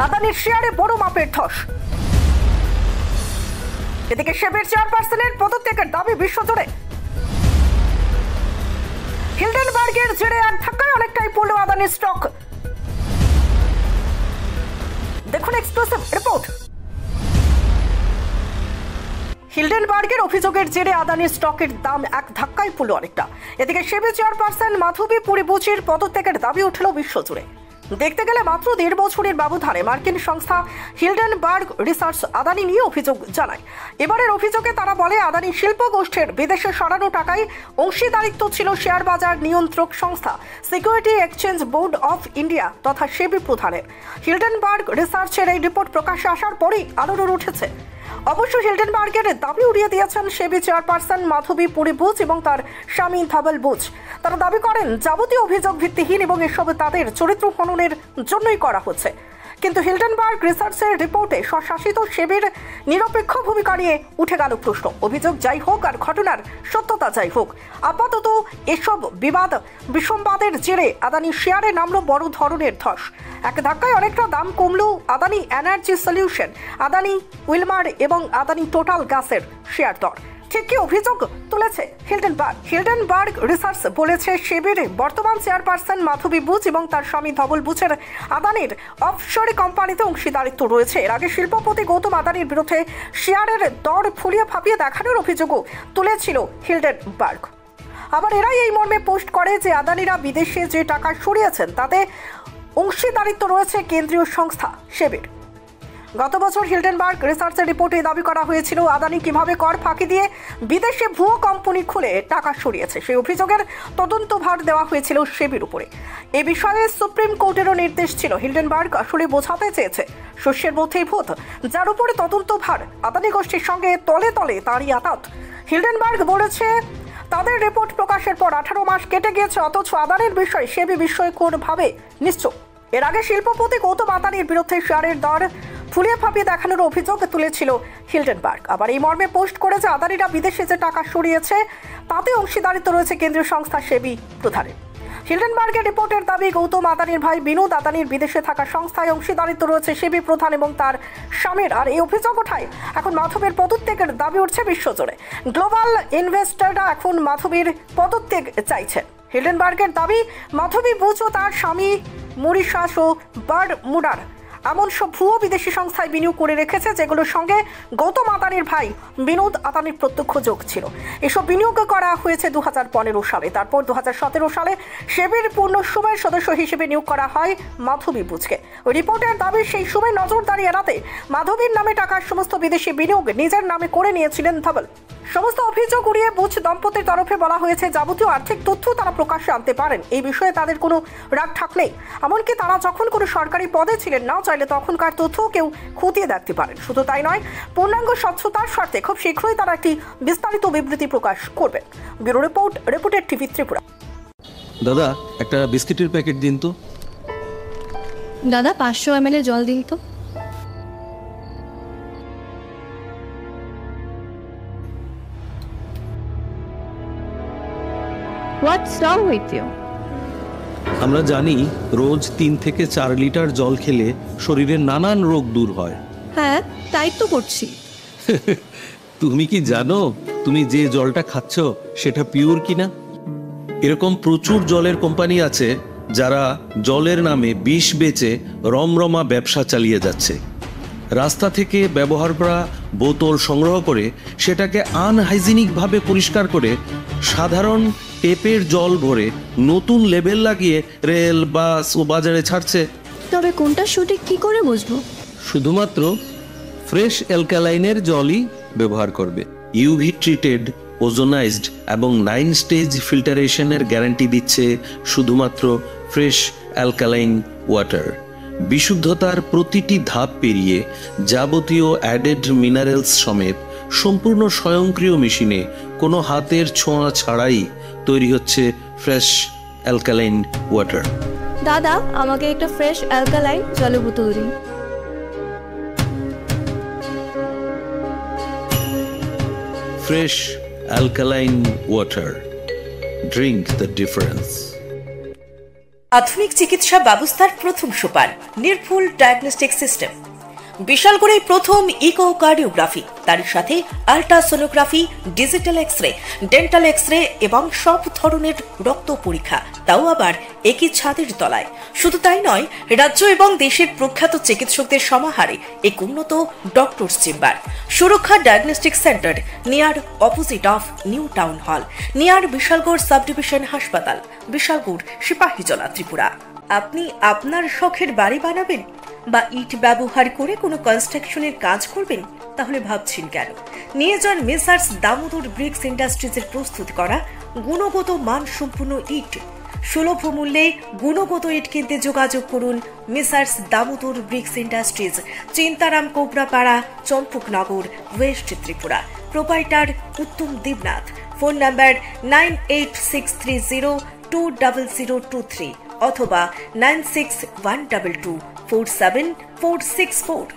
আদানির শেয়ারে বড় মাপের ধস। এদিকে সেবির চেয়ারপারসনের পদত্যাগের দাবি বিশ্বজুড়ে। হিলডেনবার্গের জেরে এক ধাক্কায় অনেকটাই পড়ল আদানির স্টক। দেখুন এক্সক্লুসিভ রিপোর্ট। হিলডেনবার্গের অভিযোগের জেরে আদানির স্টকের দাম এক ধাক্কায় পড়ল অনেকটা। এদিকে সেবি চেয়ারপারসন মাধবী পুরীবুচির পদত্যাগের দাবি উঠল বিশ্বজুড়ে। দেখতে গেলে মাত্র 1.5 বছরের ব্যবধানে মার্কিন সংস্থা হিলডেনবার্গ রিসার্চ আদানি নিয়ে অভিযোগ জানায়। এবারের অভিযোগে তারা বলে আদানি শিল্প গোষ্ঠীর বিদেশে সরানো টাকায় অংশীদারিত্ব ছিল শেয়ার বাজার নিয়ন্ত্রক সংস্থা security exchange board of India তথা সেবি প্রধানের। হিলডেনবার্গ রিসার্চের এই রিপোর্ট প্রকাশ্যে আসার পরেই আলোড়ন উঠেছে। অবশ্য হিলডেনবার্গের দাবি উড়িয়ে দিয়েছেন সেবি চেয়ারপারসন মাধবী পুরীবুচ এবং তার স্বামী ধবল বুচ। তারা দাবি করেন যাবতীয় অভিযোগ ভিত্তিহীন এবং এসব তাদের চরিত্র হননের জন্যই করা হচ্ছে। কিন্তু হিলডেনবার্গ রিসার্চের রিপোর্টে স্বশাসিত সেবির নিরপেক্ষ ভূমিকা নিয়ে উঠে গেল প্রশ্ন। অভিযোগ যাই হোক আর ঘটনার সত্যতা যাই হোক, আপাতত এসব বিসম্বাদের জেরে আদানি শেয়ারে নামলো বড় ধরনের ধস। এক ধাক্কায় অনেকটা দাম কমলো Adani energy solution, Adani Wilmar এবং আদানি টোটাল গ্যাসের শেয়ার দর। ঠিক কি অভিযোগ তুলেছে হিলডেনবার্গ রিসার্চ বলেছে সেবির বর্তমান চেয়ারপারসন মাধবী বুচ এবং তার স্বামী ধবল বুচের আদানির অফশোর কোম্পানিতে অংশীদারিত্ব রয়েছে। এর আগে শিল্পপতি গৌতম আদানির বিরুদ্ধে শেয়ারের দর ফুলিয়ে ফাঁপিয়ে দেখানোর অভিযোগও তুলেছিল হিলডেনবার্গ। আবার এরাই এই মর্মে পোস্ট করে যে আদানিরা বিদেশে যে টাকা সরিয়েছেন তাতে অংশীদারিত্ব রয়েছে কেন্দ্রীয় সংস্থা সেবির। গত বছর হিলডেনবার্গ রিসার্চের রিপোর্টে দাবি করা হয়েছিল আদানি কিভাবে কর ফাঁকি দিয়ে বিদেশে ভুয়ো কোম্পানি খুলে টাকা সরিয়েছে। সেই অভিযোগের তদন্তভার দেওয়া হয়েছিল সেবির উপরে। এ বিষয়ে সুপ্রিম কোর্টেরও নির্দেশ ছিল। হিলডেনবার্গ আসলে বোঝাতে চেয়েছে শস্যের মধ্যেই ভূত, যার উপরে তদন্তভার আদানি গোষ্ঠীর সঙ্গে তলে তলে তারই আতাত। হিলডেনবার্গ বলেছে তাদের রিপোর্ট প্রকাশের পর 18 মাস কেটে গিয়েছে, অথচ আদানির বিষয়ে সেবি বিস্ময়করভাবে নিশ্চুপ। এর আগে শিল্পপতি গৌতম আদানির বিরুদ্ধে শেয়ারের দর ফুলিয়ে ফাঁপিয়ে দেখানোর অভিযোগ তুলেছিল হিলডেনবার্গ। আবার এই মর্মে পোস্ট করে যে আদানিরা বিদেশে যে টাকা সরিয়েছে তাতে অংশীদারিত্ব রয়েছে কেন্দ্রীয় সংস্থা সেবি প্রধানের। হিলডেনবার্গের রিপোর্টের দাবি গৌতম আদানির ভাই বিনোদ আদানির বিদেশে থাকা সংস্থায় অংশীদারিত্ব রয়েছে সেবি প্রধান এবং তার স্বামীর। আর এই অভিযোগ ওঠায় এখন মাধবীর পদত্যাগের দাবি উঠছে বিশ্বজুড়ে। গ্লোবাল ইনভেস্টররা এখন মাধবীর পদত্যাগ চাইছেন। হিলডেনবার্গের দাবি মাধবী বুচ ও তার স্বামী মরিশাস ও বারমুডার এমন সব ভুয়ো বিদেশি সংস্থায় বিনিয়োগ করে রেখেছে যেগুলোর সঙ্গে গৌতম আদানির ভাই বিনোদ আদানির প্রত্যক্ষ যোগ ছিল। এসব বিনিয়োগ করা হয়েছে 2015 সালে। তারপর 2017 সালে সেবির পূর্ণ সময়ের সদস্য হিসেবে নিয়োগ করা হয় মাধবী বুচকে। রিপোর্টের দাবি সেই সময় নজরদারি এড়াতে মাধবীর নামে টাকার সমস্ত বিদেশি বিনিয়োগ নিজের নামে করে নিয়েছিলেন ধবল। সমস্ত অভিযোগ উড়িয়ে বুচ দম্পতির তরফে বলা হয়েছে যাবতীয় আর্থিক তথ্য তারা প্রকাশ্যে আনতে পারেন, এই বিষয়ে তাদের কোনো রাগ ঠাক নেই। এমনকি তারা যখন কোনো সরকারি পদে ছিলেন না চাইলে তখনকার তথ্য কেউ খতিয়ে দেখতে পারেন। শুধু তাই নয়, পূর্ণাঙ্গ স্বচ্ছতার স্বার্থে খুব শীঘ্রই তারা একটি বিস্তারিত বিবৃতি প্রকাশ করবেন। Bureau report, reported TV Tripura. দাদা একটা বিস্কিটের প্যাকেট দিন তো। দাদা 500 ml জল দিন তো। What's wrong with you? আমরা জানি রোজ 3 থেকে 4 লিটার জল খেলে শরীরের নানান রোগ দূর হয়। হ্যাঁ, তাই তো করছি। তুমি কি জানো তুমি যে জলটা খাচ্ছ সেটা পিওর কিনা? এরকম প্রচুর জলের কোম্পানি আছে যারা জলের নামে বিষ বেচে রমরমা ব্যবসা চালিয়ে যাচ্ছে। রাস্তা থেকে ব্যবহার করা বোতল সংগ্রহ করে সেটাকে আনহাইজিনিকভাবে পরিষ্কার করে সাধারণ টেপের জল ভরে নতুন লেবেল লাগিয়ে রেল বাস ও বাজারে ছাড়ছে। তবে কোনটা সঠিক কি করে বুঝবো? শুধুমাত্র ফ্রেশ অ্যালকালাইনের জলই ব্যবহার করবে। ইউভি ট্রিটেড, ওজোনাইজড এবং 9 স্টেজ ফিল্টারেশনের গ্যারান্টি দিচ্ছে শুধুমাত্র ফ্রেশ অ্যালকালাইন ওয়াটার। বিশুদ্ধতার প্রতিটি ধাপ পেরিয়ে যাবতীয় অ্যাডেড মিনারেলস সমেত সম্পূর্ণ স্বয়ংক্রিয় মেশিনে কোনো হাতের ছোঁয়া ছাড়াই তৈরি হচ্ছে ফ্রেশ অ্যালকালাইন ওয়াটার। দাদা আমাকে একটা ফ্রেশ অ্যালকালাইন জলের বোতল দিন। Fresh alkaline water, drink the difference. আধুনিক চিকিৎসা ব্যবস্থার প্রথম সোপান নির্ভুল ডায়াগনস্টিক সিস্টেম। বিশালগড়ে প্রথম ইকোকার্ডিওগ্রাফি, তার সাথে ultrasonography, digital x-ray, dental x-ray এবং সব ধরনের রক্ত পরীক্ষা, তাও আবার একই ছাদের তলায়। শুধু তাই নয়, রাজ্য এবং দেশের প্রখ্যাত চিকিৎসকদের সমাহারে এক উন্নত ডক্টরস চেম্বার। সুরক্ষা diagnostic centre, near opposite of new town hall, near Bishalgarh sub division হাসপাতাল, বিশালগড়, সিপাহীজলা, ত্রিপুরা। আপনি আপনার শখের বাড়ি বানাবেন বা ইট ব্যবহার করে কোনো কনস্ট্রাকশনের কাজ করবেন? তাহলে ভাবছেন কেন? নিয়ে যান মেসার্স দামোদর ব্রিক্স ইন্ডাস্ট্রিজের প্রস্তুত করা গুণগত মানসম্পন্ন ইট। সুলভ মূল্যে গুণগত ইট কিনতে যোগাযোগ করুন Messrs Damodar bricks industries, Chintaram Kobrapara, Champaknagar, West Tripura. Proprietor Uttam Debnath. Phone number 9863020023 অথবা 9612247464।